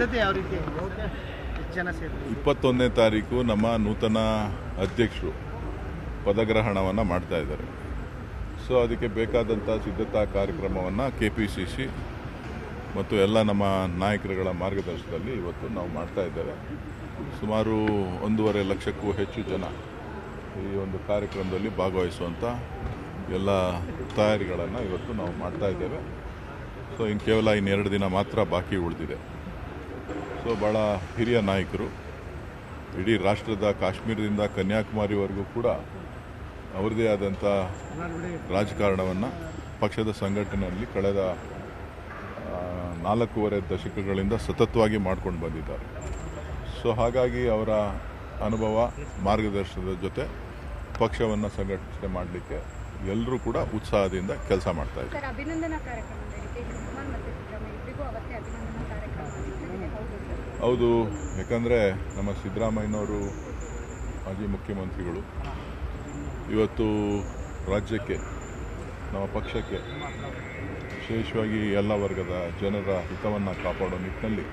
ಸಿದ್ಧತೆ ಯಾವ ರೀತಿ ಎಷ್ಟು ಜನ ಸೇರ್ತಾರೆ? 21ನೇ ತಾರೀಕು ನಮ್ಮ ನೂತನ ಅಧ್ಯಕ್ಷರು ಪದಗ್ರಹಣವನ್ನು ಮಾಡ್ತಾ ಇದ್ದಾರೆ. ಸೊ ಅದಕ್ಕೆ ಬೇಕಾದಂಥ ಸಿದ್ಧತಾ ಕಾರ್ಯಕ್ರಮವನ್ನು KPCC ಮತ್ತು ಎಲ್ಲ ನಮ್ಮ ನಾಯಕರುಗಳ ಮಾರ್ಗದರ್ಶನದಲ್ಲಿ ಇವತ್ತು ನಾವು ಮಾಡ್ತಾ ಇದ್ದೇವೆ. ಸುಮಾರು 1.5 ಲಕ್ಷಕ್ಕೂ ಹೆಚ್ಚು ಜನ ಈ ಒಂದು ಕಾರ್ಯಕ್ರಮದಲ್ಲಿ ಭಾಗವಹಿಸುವಂಥ ಎಲ್ಲ ತಯಾರಿಗಳನ್ನು ಇವತ್ತು ನಾವು ಮಾಡ್ತಾ ಇದ್ದೇವೆ. ಸೊ ಕೇವಲ 2 ದಿನ ಮಾತ್ರ ಬಾಕಿ ಉಳಿದಿದೆ. ಸೊ ಭಾಳ ಹಿರಿಯ ನಾಯಕರು ಇಡೀ ರಾಷ್ಟ್ರದ ಕಾಶ್ಮೀರದಿಂದ ಕನ್ಯಾಕುಮಾರಿವರೆಗೂ ಕೂಡ ಅವರದೇ ಆದಂಥ ರಾಜಕಾರಣವನ್ನು ಪಕ್ಷದ ಸಂಘಟನೆಯಲ್ಲಿ ಕಳೆದ 4.5 ದಶಕಗಳಿಂದ ಸತತವಾಗಿ ಮಾಡ್ಕೊಂಡು ಬಂದಿದ್ದಾರೆ. ಸೊ ಹಾಗಾಗಿ ಅವರ ಅನುಭವ ಮಾರ್ಗದರ್ಶನದ ಜೊತೆ ಪಕ್ಷವನ್ನು ಸಂಘಟನೆ ಮಾಡಲಿಕ್ಕೆ ಎಲ್ಲರೂ ಕೂಡ ಉತ್ಸಾಹದಿಂದ ಕೆಲಸ ಮಾಡ್ತಾ ಇದ್ದಾರೆ. ಹೌದು, ಯಾಕಂದರೆ ನಮ್ಮ ಸಿದ್ದರಾಮಯ್ಯನವರು ಮಾಜಿ ಮುಖ್ಯಮಂತ್ರಿಗಳು ಇವತ್ತು ರಾಜ್ಯಕ್ಕೆ, ನಮ್ಮ ಪಕ್ಷಕ್ಕೆ, ವಿಶೇಷವಾಗಿ ಎಲ್ಲ ವರ್ಗದ ಜನರ ಹಿತವನ್ನು ಕಾಪಾಡೋ ನಿಟ್ಟಿನಲ್ಲಿ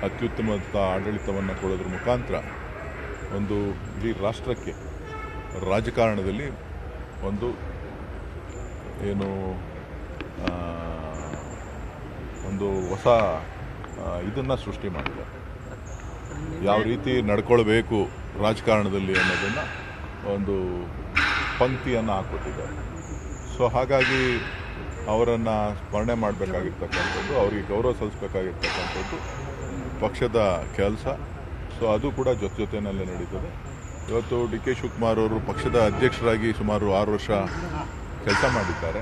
ಅತ್ಯುತ್ತಮವಾದ ಆಡಳಿತವನ್ನು ಕೊಡೋದ್ರ ಮುಖಾಂತರ ಒಂದು ಇಡೀ ರಾಷ್ಟ್ರಕ್ಕೆ ರಾಜಕಾರಣದಲ್ಲಿ ಒಂದು ಏನು ಒಂದು ಹೊಸ ಇದನ್ನು ಸೃಷ್ಟಿ ಮಾಡಿದ್ದಾರೆ. ಯಾವ ರೀತಿ ನಡ್ಕೊಳ್ಬೇಕು ರಾಜಕಾರಣದಲ್ಲಿ ಅನ್ನೋದನ್ನು ಒಂದು ಪಂಕ್ತಿಯನ್ನು ಹಾಕ್ಕೊಟ್ಟಿದ್ದಾರೆ. ಸೊ ಹಾಗಾಗಿ ಅವರನ್ನು ಸ್ಮರಣೆ ಮಾಡಬೇಕಾಗಿರ್ತಕ್ಕಂಥದ್ದು, ಅವರಿಗೆ ಗೌರವ ಸಲ್ಲಿಸಬೇಕಾಗಿರ್ತಕ್ಕಂಥದ್ದು ಪಕ್ಷದ ಕೆಲಸ. ಸೊ ಅದು ಕೂಡ ಜೊತೆಯಲ್ಲೇ ನಡೀತದೆ. ಇವತ್ತು DK ಶಿವಕುಮಾರ್ ಅವರು ಪಕ್ಷದ ಅಧ್ಯಕ್ಷರಾಗಿ ಸುಮಾರು 6 ವರ್ಷ ಕೆಲಸ ಮಾಡಿದ್ದಾರೆ.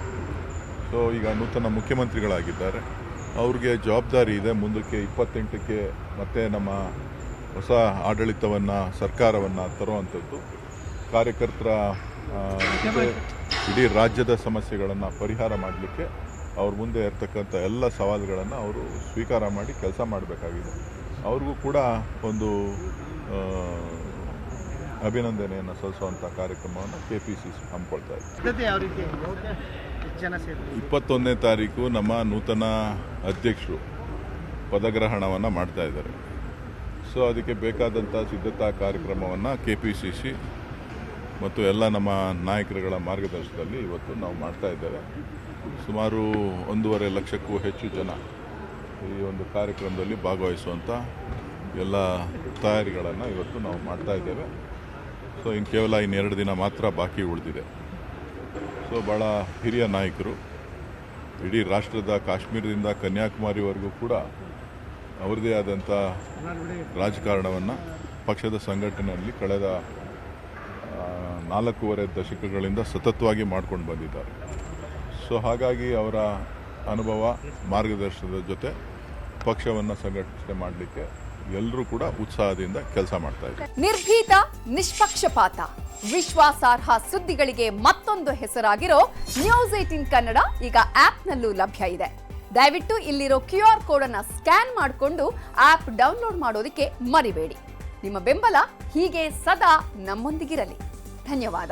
ಸೊ ಈಗ ನೂತನ ಮುಖ್ಯಮಂತ್ರಿಗಳಾಗಿದ್ದಾರೆ. ಅವ್ರಿಗೆ ಜವಾಬ್ದಾರಿ ಇದೆ ಮುಂದಕ್ಕೆ 28ಕ್ಕೆ ಮತ್ತೆ ನಮ್ಮ ಹೊಸ ಆಡಳಿತವನ್ನು, ಸರ್ಕಾರವನ್ನು ತರುವಂಥದ್ದು. ಕಾರ್ಯಕರ್ತರ ಇಡೀ ರಾಜ್ಯದ ಸಮಸ್ಯೆಗಳನ್ನು ಪರಿಹಾರ ಮಾಡಲಿಕ್ಕೆ ಅವ್ರ ಮುಂದೆ ಇರ್ತಕ್ಕಂಥ ಎಲ್ಲ ಸವಾಲುಗಳನ್ನು ಅವರು ಸ್ವೀಕಾರ ಮಾಡಿ ಕೆಲಸ ಮಾಡಬೇಕಾಗಿದೆ. ಅವ್ರಿಗೂ ಕೂಡ ಒಂದು ಅಭಿನಂದನೆಯನ್ನು ಸಲ್ಲಿಸುವಂಥ ಕಾರ್ಯಕ್ರಮವನ್ನು KPCC ಹಮ್ಮಿಕೊಳ್ತಾ ಇದೆ. ಸಿದ್ಧತೆ ಯಾವ ರೀತಿ ಎಷ್ಟು ಜನ ಸೇರ್ತಾರೆ? 21ನೇ ತಾರೀಕು ನಮ್ಮ ನೂತನ ಅಧ್ಯಕ್ಷರು ಪದಗ್ರಹಣವನ್ನು ಮಾಡ್ತಾ ಇದ್ದಾರೆ. ಸೊ ಅದಕ್ಕೆ ಬೇಕಾದಂಥ ಸಿದ್ಧತಾ ಕಾರ್ಯಕ್ರಮವನ್ನು KPCC ಮತ್ತು ಎಲ್ಲ ನಮ್ಮ ನಾಯಕರುಗಳ ಮಾರ್ಗದರ್ಶನದಲ್ಲಿ ಇವತ್ತು ನಾವು ಮಾಡ್ತಾ ಇದ್ದೇವೆ. ಸುಮಾರು 1.5 ಲಕ್ಷಕ್ಕೂ ಹೆಚ್ಚು ಜನ ಈ ಒಂದು ಕಾರ್ಯಕ್ರಮದಲ್ಲಿ ಭಾಗವಹಿಸುವಂಥ ಎಲ್ಲ ತಯಾರಿಗಳನ್ನು ಇವತ್ತು ನಾವು ಮಾಡ್ತಾ ಇದ್ದೇವೆ. ಸೊ ಕೇವಲ 2 ದಿನ ಮಾತ್ರ ಬಾಕಿ ಉಳಿದಿದೆ. ಸೊ ಭಾಳ ಹಿರಿಯ ನಾಯಕರು ಇಡೀ ರಾಷ್ಟ್ರದ ಕಾಶ್ಮೀರದಿಂದ ಕನ್ಯಾಕುಮಾರಿವರೆಗೂ ಕೂಡ ಅವರದೇ ಆದಂಥ ರಾಜಕಾರಣವನ್ನು ಪಕ್ಷದ ಸಂಘಟನೆಯಲ್ಲಿ ಕಳೆದ 4.5 ದಶಕಗಳಿಂದ ಸತತವಾಗಿ ಮಾಡ್ಕೊಂಡು ಬಂದಿದ್ದಾರೆ. ಸೊ ಹಾಗಾಗಿ ಅವರ ಅನುಭವ ಮಾರ್ಗದರ್ಶನದ ಜೊತೆ ಪಕ್ಷವನ್ನು ಸಂಘಟನೆ ಮಾಡಲಿಕ್ಕೆ ಎಲ್ಲರೂ ಕೂಡ ಉತ್ಸಾಹದಿಂದ ಕೆಲಸ ಮಾಡ್ತಾ ಇದ್ದಾರೆ. ನಿರ್ಭೀತ, ನಿಷ್ಪಕ್ಷಪಾತ, ವಿಶ್ವಾಸಾರ್ಹ ಸುದ್ದಿಗಳಿಗೆ ಮತ್ತೊಂದು ಹೆಸರಾಗಿರೋ News18 ಕನ್ನಡ ಈಗ ಆಪ್ನಲ್ಲೂ ಲಭ್ಯ ಇದೆ. ದಯವಿಟ್ಟು ಇಲ್ಲಿರೋ QR ಕೋಡ್ ಅನ್ನು ಸ್ಕ್ಯಾನ್ ಮಾಡಿಕೊಂಡು ಆಪ್ ಡೌನ್ಲೋಡ್ ಮಾಡೋದಕ್ಕೆ ಮರಿಬೇಡಿ. ನಿಮ್ಮ ಬೆಂಬಲ ಹೀಗೆ ಸದಾ ನಮ್ಮೊಂದಿಗಿರಲಿ. ಧನ್ಯವಾದ.